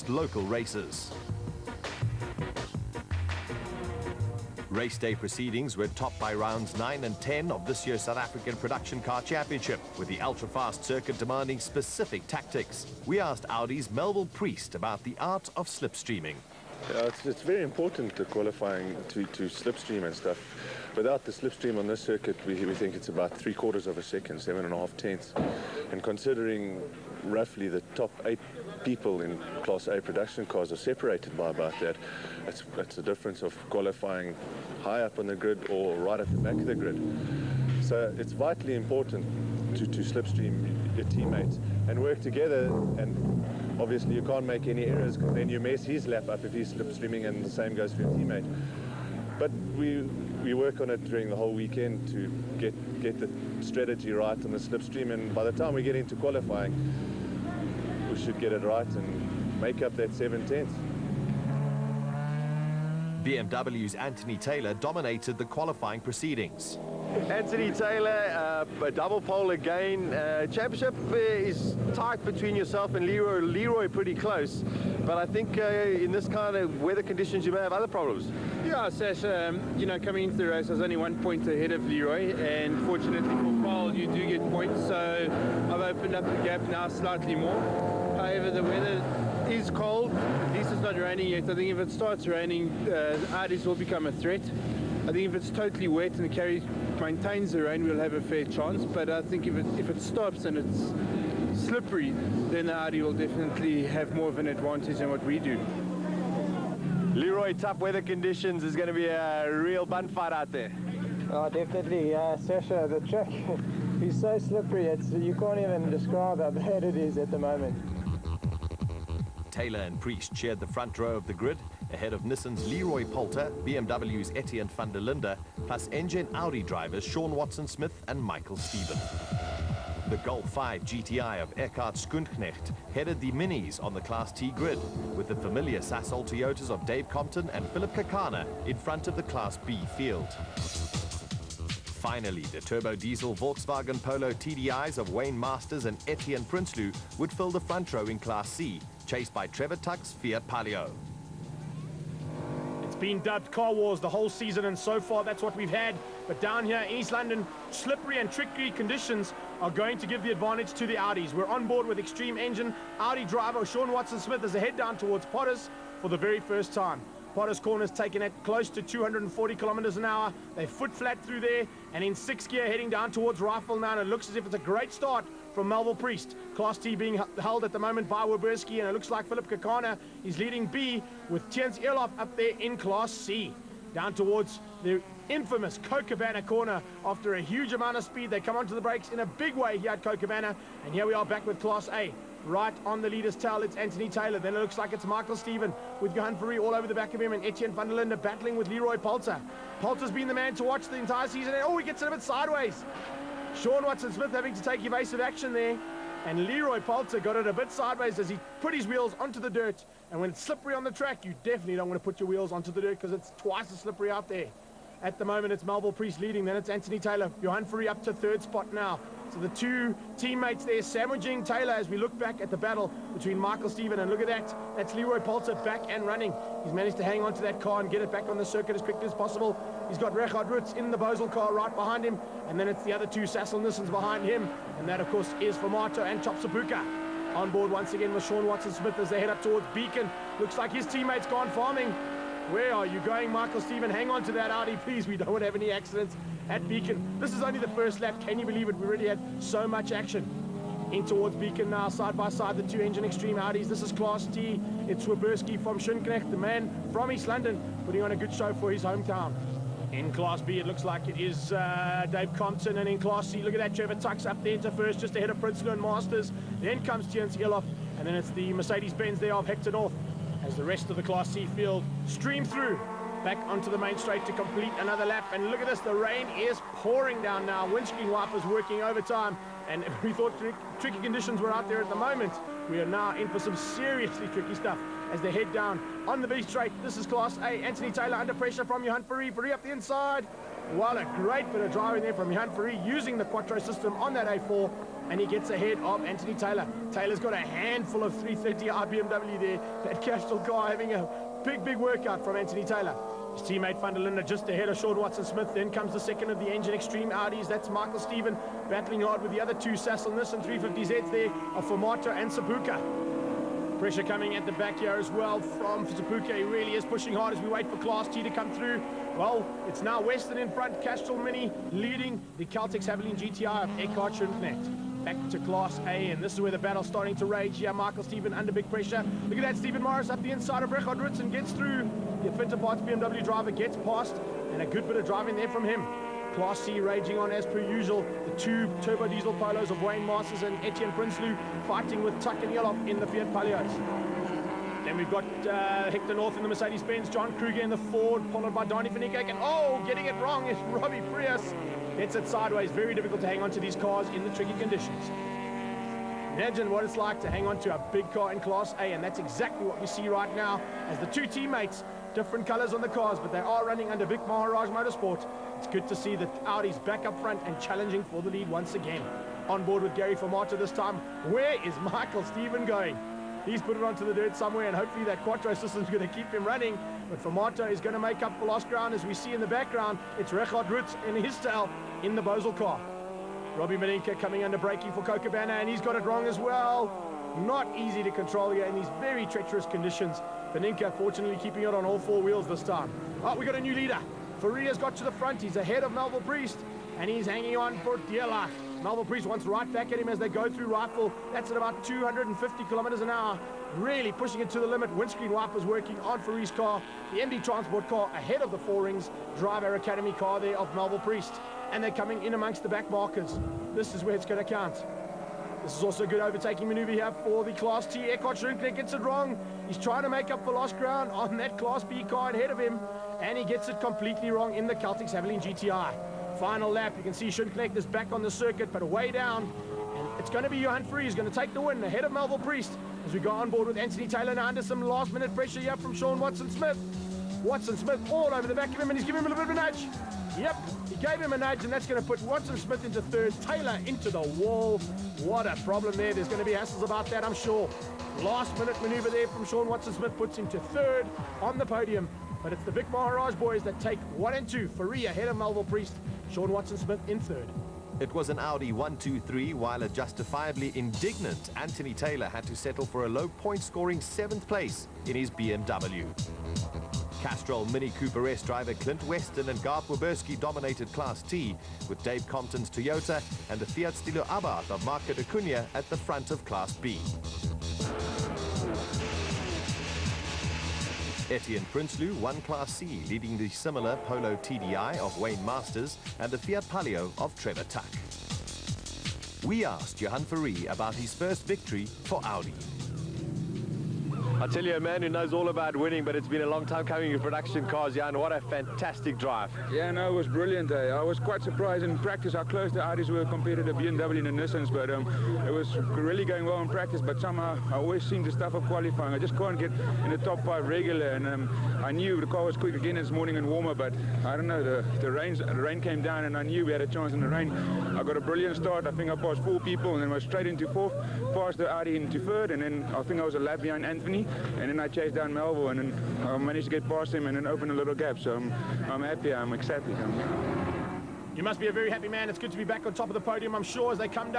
local races. Race day proceedings were topped by rounds 9 and 10 of this year's South African Production Car Championship, with the ultra-fast circuit demanding specific tactics. We asked Audi's Melville Priest about the art of slipstreaming. It's very important to qualifying to slipstream and stuff. Without the slipstream on this circuit, we think it's about 3/4 of a second, 7.5 tenths. And considering roughly the top 8 people in Class A production cars are separated by about that, it's a difference of qualifying high up on the grid or right at the back of the grid. So it's vitally important to slipstream your teammates and work together, and obviously you can't make any errors because then you mess his lap up if he's slipstreaming, and the same goes for your teammate. But we work on it during the whole weekend to get the strategy right on the slipstream, and by the time we get into qualifying, we should get it right and make up that 7 tenths. BMW's Anthony Taylor dominated the qualifying proceedings. Anthony Taylor, a double pole again. Championship is tight between yourself and Leroy. Leroy pretty close, but I think in this kind of weather conditions you may have other problems. Yeah, Sash, you know, coming into the race I was only 1 point ahead of Leroy, and fortunately for pole you do get points, so I've opened up the gap now slightly more. However, the weather is cold. At least it's not raining yet. I think if it starts raining, Audis will become a threat. I think if it's totally wet and the carry maintains the rain, we'll have a fair chance. But I think if it stops and it's slippery, then the Audi will definitely have more of an advantage than what we do. Leroy, tough weather conditions is going to be a real bun fight out there. Oh, definitely. Sasha, the track is so slippery, you can't even describe how bad it is at the moment. Taylor and Priest shared the front row of the grid, ahead of Nissan's Leroy Poulter, BMW's Etienne van der Linde, plus Engen Audi drivers Sean Watson-Smith and Michael Stephen. The Golf 5 GTI of Eckhard Skundknecht headed the Minis on the Class T grid, with the familiar Sasol Toyotas of Dave Compton and Philip Kakana in front of the Class B field. Finally, the turbo diesel Volkswagen Polo TDIs of Wayne Masters and Etienne Prinsloo would fill the front row in Class C, chased by Trevor Tuck's Fiat Palio. It's been dubbed Car Wars the whole season, and so far that's what we've had. But down here in East London, slippery and tricky conditions are going to give the advantage to the Audis. We're on board with Extreme Engine. Audi driver Sean Watson-Smith is ahead down towards Potters for the very first time. Potters corner's taken it close to 240 kilometers an hour. They foot flat through there, and in 6th gear heading down towards Rifle now, and it looks as if it's a great start from Melville Priest. Class T being held at the moment by Werberski, and it looks like Philip Kakana is leading B, with Tiens Elof up there in Class C. Down towards the infamous Cochabana corner. After a huge amount of speed, they come onto the brakes in a big way here at Cochabana, and here we are back with Class A. Right on the leader's tail, it's Anthony Taylor. Then it looks like it's Michael Stephen with Johan Fourie all over the back of him, and Etienne van der Linde battling with Leroy Poulter. Poulter's been the man to watch the entire season. Oh, he gets it a bit sideways. Sean Watson-Smith having to take evasive action there, and Leroy Poulter got it a bit sideways as he put his wheels onto the dirt. And when it's slippery on the track, you definitely don't want to put your wheels onto the dirt because it's twice as slippery out there. At the moment, it's Melville Priest leading, then it's Anthony Taylor. Johan Fourie up to 3rd spot now. So the two teammates there sandwiching Taylor as we look back at the battle between Michael Stephen, and look at that, that's Leroy Poulter back and running. He's managed to hang on to that car and get it back on the circuit as quickly as possible. He's got Richard Rutz in the Bosel car right behind him, and then it's the other two Sasol Nissans behind him, and that of course is Formato and Chopsapuka. On board once again with Sean Watson-Smith as they head up towards Beacon. Looks like his teammate's gone farming. Where are you going, Michael Stephen? Hang on to that Audi, please. We don't want to have any accidents at Beacon. This is only the first lap. Can you believe it? We already had so much action. In towards Beacon now, side by side, the two Engine Extreme Audis. This is Class T. It's Werberski from Schönknecht, the man from East London, putting on a good show for his hometown. In Class B, it looks like it is Dave Compton, and in Class C, look at that, Trevor Tuck's up there into first, just ahead of Prinsloo and Masters. Then comes Tiens Elof, and then it's the Mercedes-Benz there of Hector North, as the rest of the Class C field stream through back onto the main straight to complete another lap. And look at this, the rain is pouring down now. Windscreen wipers working overtime, and we thought tricky conditions were out there at the moment. We are now in for some seriously tricky stuff as they head down on the B straight. This is Class A. Anthony Taylor under pressure from Johan Fourie. Fourie up the inside. Well, a great bit of driving there from Johan Fourie using the Quattro system on that A4, and he gets ahead of Anthony Taylor. Taylor's got a handful of 330i BMW there. That Castrol car having a big workout from Anthony Taylor. His teammate Van der Linde just ahead of Sean Watson-Smith. Then comes the second of the Engine Extreme Audis. That's Michael Stephen battling hard with the other two Sassel Nissan 350Zs there of Formato and Sapuka. Pressure coming at the back here as well from Sapuka. He really is pushing hard as we wait for Class T to come through. Well, it's now Western in front, Castrol Mini leading the Caltex Havilland GTI of Eckhart Schönknecht. Back to Class A, and this is where the battle's starting to rage here. Michael Stephen under big pressure. Look at that, Stephen Morris up the inside of Richard Ritson, gets through. The Finter Parts BMW driver gets past, and a good bit of driving there from him. Class C raging on as per usual. The two turbo diesel polos of Wayne Masters and Etienne Prinsloo fighting with Tuck and Yellow in the Fiat Palios. Then we've got Hector North in the Mercedes-Benz, John Kruger in the Ford, followed by Donny van Niekerk, and getting it wrong is Robbie Frias. Gets it sideways. Very difficult to hang on to these cars in the tricky conditions. Imagine what it's like to hang on to a big car in Class A, and that's exactly what we see right now as the two teammates, different colors on the cars, but they are running under Vic Maharaj Motorsport. It's good to see the Audi's back up front and challenging for the lead once again. On board with Gary Formato this time. Where is Michael Stephen going? He's put it onto the dirt somewhere, and hopefully that Quattro system is going to keep him running. But Formato is going to make up for lost ground. As we see in the background, it's Richard Rutz in his tail in the Bosel car. Robbie Malinka coming under braking for Kokobana, and he's got it wrong as well. Not easy to control here in these very treacherous conditions. Malinka fortunately keeping it on all four wheels this time. Oh, we got a new leader. Faria's got to the front. He's ahead of Melville Priest, and he's hanging on for dear life. Melville Priest wants right back at him as they go through Rifle. That's at about 250 kilometers an hour. Really pushing it to the limit. Windscreen wipers working on Farie's car. The MD Transport car ahead of the Four Rings Driver Academy car there of Melville Priest. And they're coming in amongst the back markers. This is where it's going to count. This is also a good overtaking maneuver here for the Class T. Eckhart Schönknecht gets it wrong. He's trying to make up for lost ground on that Class B car ahead of him, and he gets it completely wrong in the Caltex Havilland GTI. Final lap, you can see Schönknecht is back on the circuit, but way down. And it's going to be Johan Fourie who's going to take the win ahead of Melville Priest as we go on board with Anthony Taylor now under some last-minute pressure here from Sean Watson-Smith. Watson-Smith all over the back of him, and he's giving him a little bit of a nudge. Yep, he gave him a nudge, and that's going to put Watson-Smith into third, Taylor into the wall. What a problem there. There's going to be hassles about that, I'm sure. Last-minute maneuver there from Sean Watson-Smith puts him to third on the podium. But it's the Vic Maharaj boys that take 1 and 2. Fourie ahead of Melville Priest, Sean Watson-Smith in third. It was an Audi 1-2-3, while a justifiably indignant Anthony Taylor had to settle for a low point-scoring 7th place in his BMW. Castrol Mini Cooper S driver Clint Weston and Garth Waberski dominated Class T, with Dave Compton's Toyota and the Fiat Stilo Abarth of Marco de Cunha at the front of Class B. Etienne Prinsloo won Class C, leading the similar Polo TDI of Wayne Masters and the Fiat Palio of Trevor Tuck. We asked Johan Fourie about his first victory for Audi. I tell you, a man who knows all about winning, but it's been a long time coming in production cars, Jan. What a fantastic drive. Yeah, no, it was brilliant. I was quite surprised in practice how close the Audis were compared to the BMW and the Nissans, but it was really going well in practice, but somehow I always seem to stuff up qualifying. I just can't get in the top 5 regular, and I knew the car was quick again this morning and warmer, but I don't know, the rain came down, and I knew we had a chance in the rain. I got a brilliant start. I think I passed 4 people, and then went straight into 4th, passed the Audi into 3rd, and then I think I was a lap behind Anthony. And then I chased down Melville, and then I managed to get past him and then open a little gap. So I'm happy, I'm excited. You must be a very happy man. It's good to be back on top of the podium, I'm sure, as they come down.